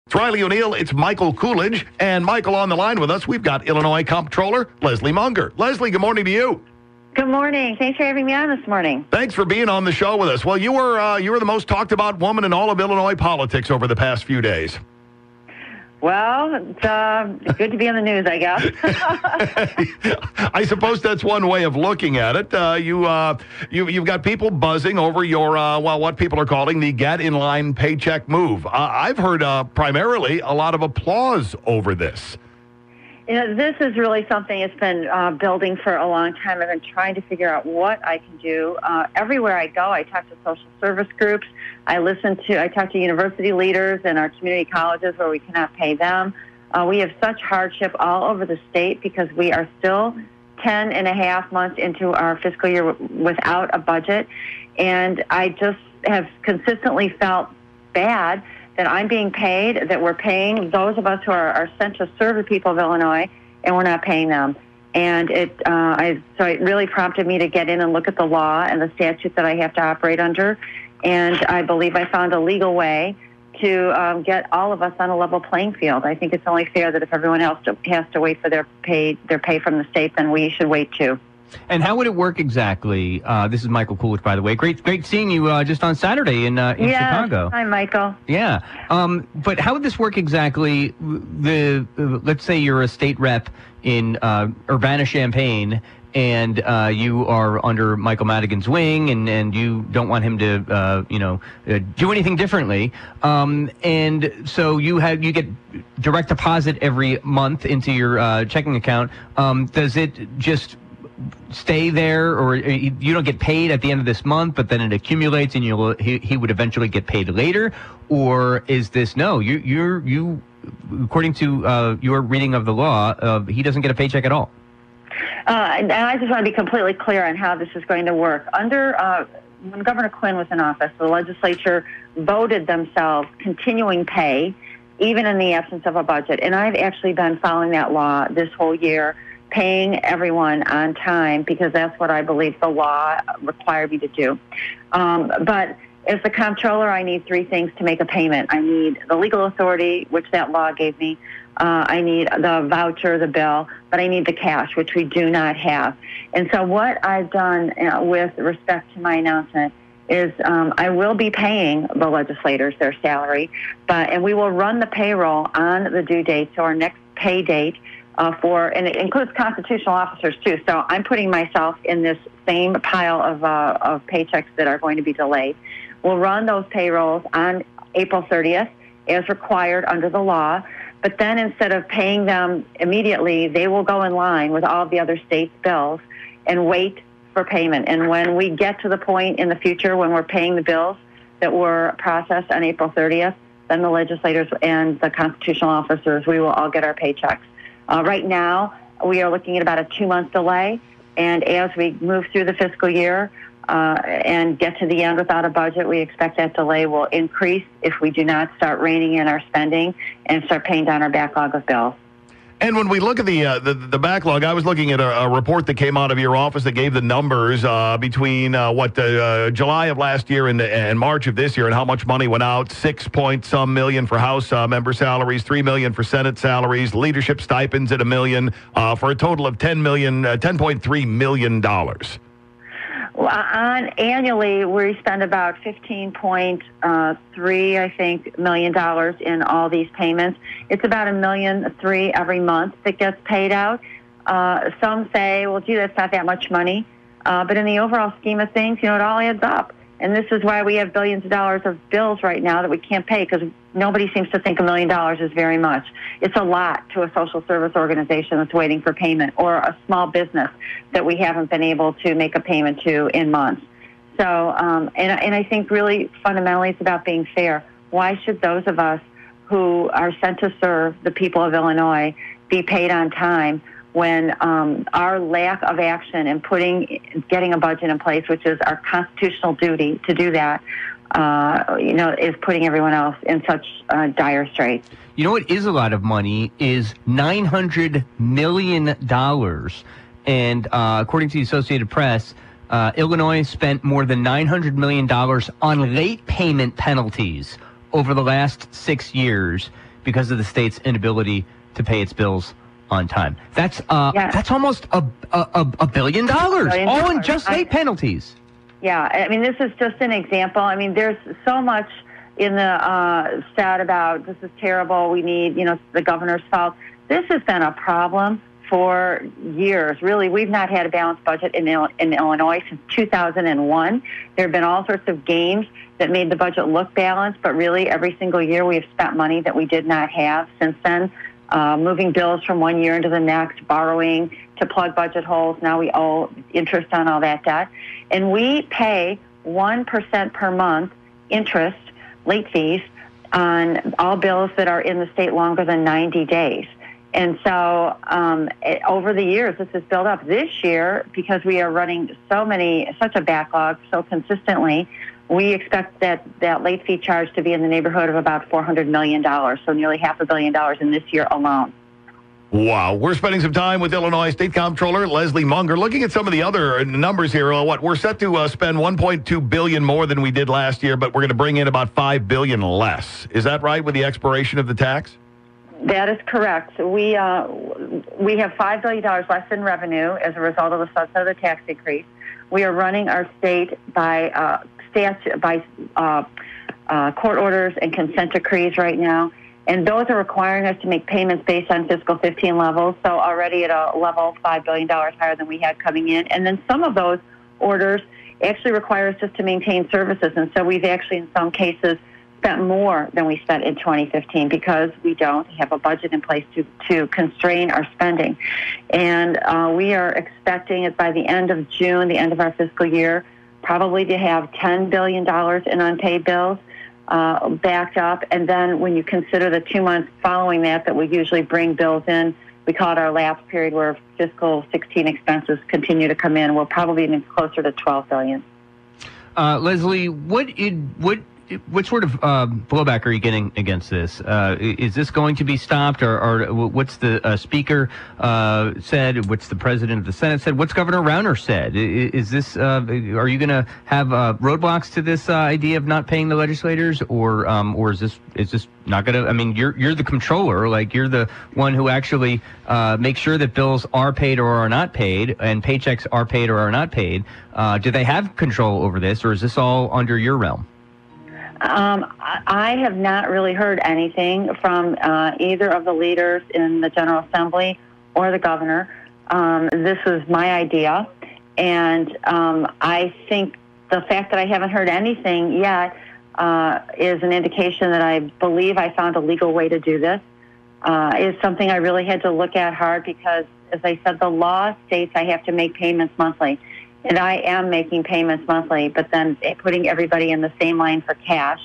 It's Riley O'Neil, it's Michael Koolidge, and Michael on the line with us. We've got Illinois Comptroller Leslie Munger. Leslie, good morning to you. Good morning. Thanks for having me on this morning. Thanks for being on the show with us. Well, you were the most talked about woman in all of Illinois politics over the past few days. Well, it's good to be on the news, I guess. I suppose that's one way of looking at it. You've got people buzzing over your what people are calling the get-in-line paycheck move. I've heard primarily a lot of applause over this. You know, this is really something that's been building for a long time. I've been trying to figure out what I can do. Everywhere I go, I talk to social service groups. I talk to university leaders and our community colleges where we cannot pay them. We have such hardship all over the state because we are still 10 and a half months into our fiscal year without a budget. And I just have consistently felt bad that I'm being paid, that we're paying those of us who are sent to serve the people of Illinois, and we're not paying them. And it really prompted me to get in and look at the law and the statute that I have to operate under. And I believe I found a legal way to get all of us on a level playing field. I think it's only fair that if everyone else has to wait for their pay from the state, then we should wait too. And how would it work exactly? This is Michael Koolidge, by the way. Great seeing you just on Saturday in Chicago. Hi, Michael. Yeah. But how would this work exactly? Let's say you're a state rep in Urbana-Champaign, and you are under Michael Madigan's wing, and you don't want him to, do anything differently. And so you get direct deposit every month into your checking account. Does it just stay there, or you don't get paid at the end of this month, but then it accumulates and he would eventually get paid later? Or is this, no, you according to your reading of the law, he doesn't get a paycheck at all? And I just want to be completely clear on how this is going to work. When Governor Quinn was in office, the legislature voted themselves continuing pay, even in the absence of a budget. And I've actually been following that law this whole year, paying everyone on time, because that's what I believe the law required me to do. But as the comptroller, I need three things to make a payment. I need the legal authority, which that law gave me. I need the voucher, the bill, but I need the cash, which we do not have. And so what I've done with respect to my announcement is I will be paying the legislators their salary, and we will run the payroll on the due date, so our next pay date, and it includes constitutional officers too. So I'm putting myself in this same pile of paychecks that are going to be delayed. We'll run those payrolls on April 30th as required under the law. But then instead of paying them immediately, they will go in line with all the other states' bills and wait for payment. And when we get to the point in the future when we're paying the bills that were processed on April 30th, then the legislators and the constitutional officers, we will all get our paychecks. Right now, we are looking at about a 2-month delay, and as we move through the fiscal year and get to the end without a budget, we expect that delay will increase if we do not start reining in our spending and start paying down our backlog of bills. And when we look at the backlog, I was looking at a report that came out of your office that gave the numbers between July of last year and March of this year, and how much money went out. 6-point-some million for House member salaries, $3 million for Senate salaries, leadership stipends at $1 million, for a total of $10.3 million. Annually, we spend about $15.3 million in all these payments. It's about $1.3 million every month that gets paid out. Some say, well, gee, that's not that much money. But in the overall scheme of things, it all adds up. And this is why we have billions of dollars of bills right now that we can't pay, because nobody seems to think $1 million is very much. It's a lot to a social service organization that's waiting for payment, or a small business that we haven't been able to make a payment to in months. So, and I think really fundamentally it's about being fair. Why should those of us who are sent to serve the people of Illinois be paid on time when our lack of action in getting a budget in place, which is our constitutional duty to do that, is putting everyone else in such dire straits? You know what is a lot of money is $900 million. And according to the Associated Press, Illinois spent more than $900 million on late payment penalties over the last 6 years because of the state's inability to pay its bills on time. That's almost a $1 billion, all in just late penalties. Yeah, I mean, this is just an example. I mean, there's so much in the stat about this is terrible, we need, the governor's fault. This has been a problem for years. Really, we've not had a balanced budget in Illinois since 2001. There have been all sorts of games that made the budget look balanced, but really every single year we have spent money that we did not have since then, moving bills from one year into the next, borrowing to plug budget holes. Now we owe interest on all that debt. And we pay 1% per month interest, late fees, on all bills that are in the state longer than 90 days. And so over the years, this has built up. This year, because we are running such a backlog so consistently, we expect that late fee charge to be in the neighborhood of about $400 million, so nearly $500 million in this year alone. Wow. We're spending some time with Illinois State Comptroller Leslie Munger, looking at some of the other numbers here. We're set to spend $1.2 billion more than we did last year, but we're going to bring in about $5 billion less. Is that right with the expiration of the tax? That is correct. We have $5 billion less in revenue as a result of the sunset of the tax increase. We are running our state by court orders and consent decrees right now, and those are requiring us to make payments based on fiscal 15 levels, so already at a level $5 billion higher than we had coming in. And then some of those orders actually require us just to maintain services, and so we've actually in some cases spent more than we spent in 2015 because we don't have a budget in place to constrain our spending. And we are expecting it by the end of June, the end of our fiscal year, probably to have $10 billion in unpaid bills backed up. And then when you consider the 2 months following that we usually bring bills in, we call it our lapse period where fiscal 16 expenses continue to come in. We're probably even closer to $12 billion. Leslie, what sort of blowback are you getting against this? Is this going to be stopped, or what's the Speaker said? What's the President of the Senate said? What's Governor Rauner said? Is this? Are you going to have roadblocks to this idea of not paying the legislators, or is this not going to? I mean, you're the comptroller, like you're the one who actually makes sure that bills are paid or are not paid, and paychecks are paid or are not paid. Do they have control over this, or is this all under your realm? I have not really heard anything from either of the leaders in the General Assembly or the governor. This was my idea, and I think the fact that I haven't heard anything yet is an indication that I believe I found a legal way to do this. Is something I really had to look at hard because, as I said, the law states I have to make payments monthly. And I am making payments monthly, but then putting everybody in the same line for cash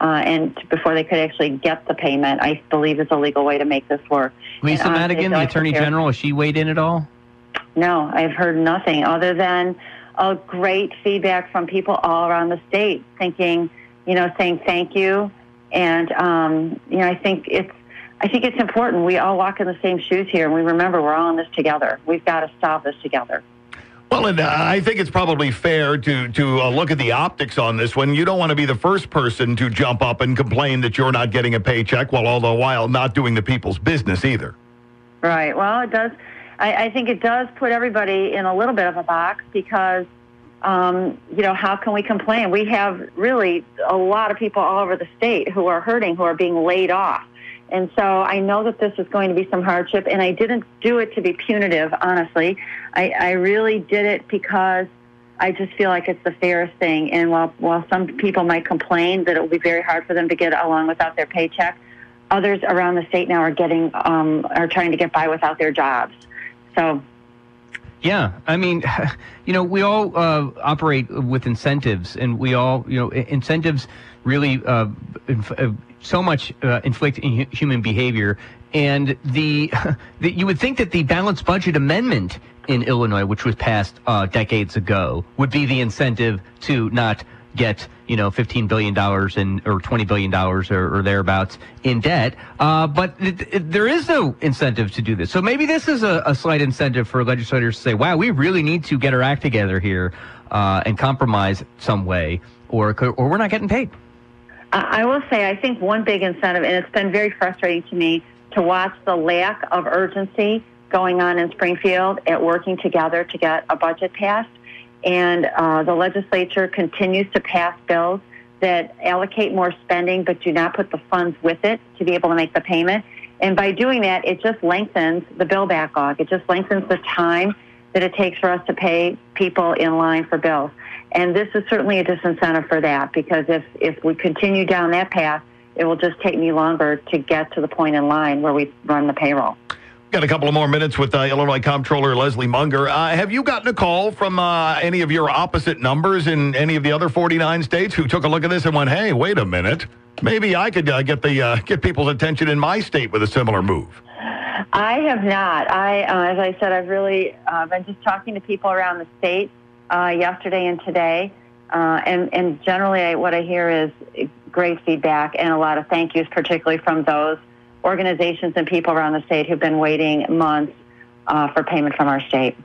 and before they could actually get the payment, I believe is a legal way to make this work. Lisa Madigan, the Attorney General, has she weighed in at all? No, I've heard nothing other than a great feedback from people all around the state saying thank you. And, I think it's important. We all walk in the same shoes here, and we remember we're all in this together. We've got to solve this together. Well, and I think it's probably fair to look at the optics on this one. You don't want to be the first person to jump up and complain that you're not getting a paycheck while all the while not doing the people's business either. Right. Well, it does. I think it does put everybody in a little bit of a box because, how can we complain? We have really a lot of people all over the state who are hurting, who are being laid off. And so I know that this is going to be some hardship, and I didn't do it to be punitive, honestly. I really did it because I just feel like it's the fairest thing. And while some people might complain that it will be very hard for them to get along without their paycheck, others around the state now are trying to get by without their jobs. So. Yeah, I mean, we all operate with incentives, and we all, incentives really so much inflict in human behavior. And you would think that the balanced budget amendment in Illinois, which was passed decades ago, would be the incentive to not get $15 billion or $20 billion or thereabouts in debt. But there is no incentive to do this. So maybe this is a slight incentive for legislators to say, wow, we really need to get our act together here and compromise some way, or we're not getting paid. I will say, I think one big incentive, and it's been very frustrating to me to watch the lack of urgency going on in Springfield at working together to get a budget passed. And the legislature continues to pass bills that allocate more spending but do not put the funds with it to be able to make the payment. And by doing that, it just lengthens the bill backlog. It just lengthens the time that it takes for us to pay people in line for bills. And this is certainly a disincentive for that, because if we continue down that path, it will just take me longer to get to the point in line where we run the payroll. Got a couple of more minutes with Illinois Comptroller Leslie Munger. Have you gotten a call from any of your opposite numbers in any of the other 49 states who took a look at this and went, hey, wait a minute, maybe I could get people's attention in my state with a similar move? I have not. As I said, I've really been just talking to people around the state yesterday and today. And generally what I hear is great feedback and a lot of thank yous, particularly from those organizations and people around the state who've been waiting months for payment from our state.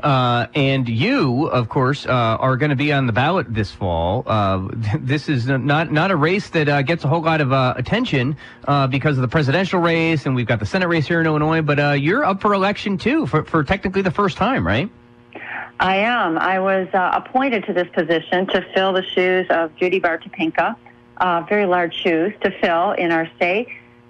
And you, of course, are going to be on the ballot this fall. This is not a race that gets a whole lot of attention because of the presidential race, and we've got the Senate race here in Illinois, but you're up for election, too, for technically the first time, right? I am. I was appointed to this position to fill the shoes of Judy Bartopinka, very large shoes to fill in our state.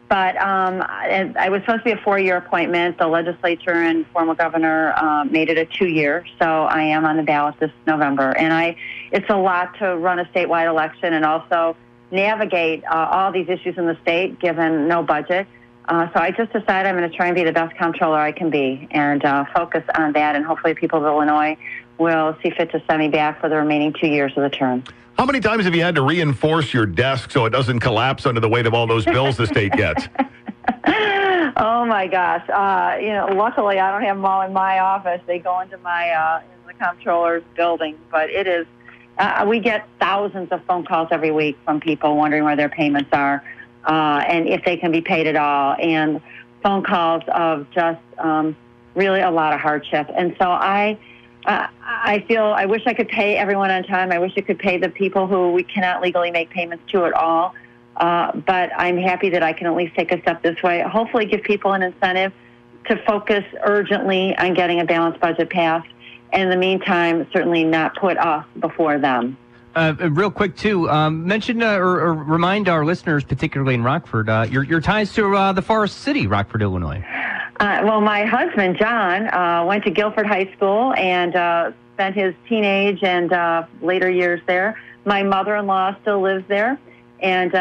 But I was supposed to be a 4-year appointment. The legislature and former governor made it a 2-year, so I am on the ballot this November. And it's a lot to run a statewide election and also navigate all these issues in the state, given no budget. So I just decided I'm going to try and be the best comptroller I can be and focus on that, and hopefully people of Illinois will see fit to send me back for the remaining 2 years of the term. How many times have you had to reinforce your desk so it doesn't collapse under the weight of all those bills the state gets? Oh my gosh! Luckily I don't have them all in my office. They go into my in the comptroller's building. But it is we get thousands of phone calls every week from people wondering where their payments are and if they can be paid at all, and phone calls of just really a lot of hardship. And so I wish I could pay everyone on time. I wish I could pay the people who we cannot legally make payments to at all. But I'm happy that I can at least take a step this way. Hopefully give people an incentive to focus urgently on getting a balanced budget passed. And in the meantime, certainly not put us before them. Real quick, too, mention or remind our listeners, particularly in Rockford, your ties to the Forest City, Rockford, Illinois. Well, my husband, John, went to Guilford High School and spent his teenage and later years there. My mother-in-law still lives there, and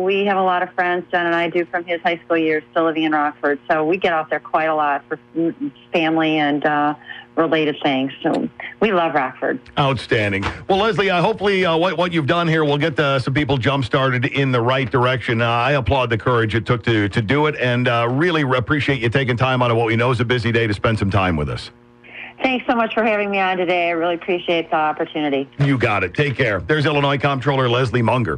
we have a lot of friends, John and I do, from his high school years still living in Rockford. So we get out there quite a lot for family and related things. So we love Rockford. Outstanding. Well, Leslie, hopefully what you've done here will get some people jump-started in the right direction. I applaud the courage it took to do it, and really appreciate you taking time out of what we know is a busy day to spend some time with us. Thanks so much for having me on today. I really appreciate the opportunity. You got it. Take care. There's Illinois Comptroller Leslie Munger.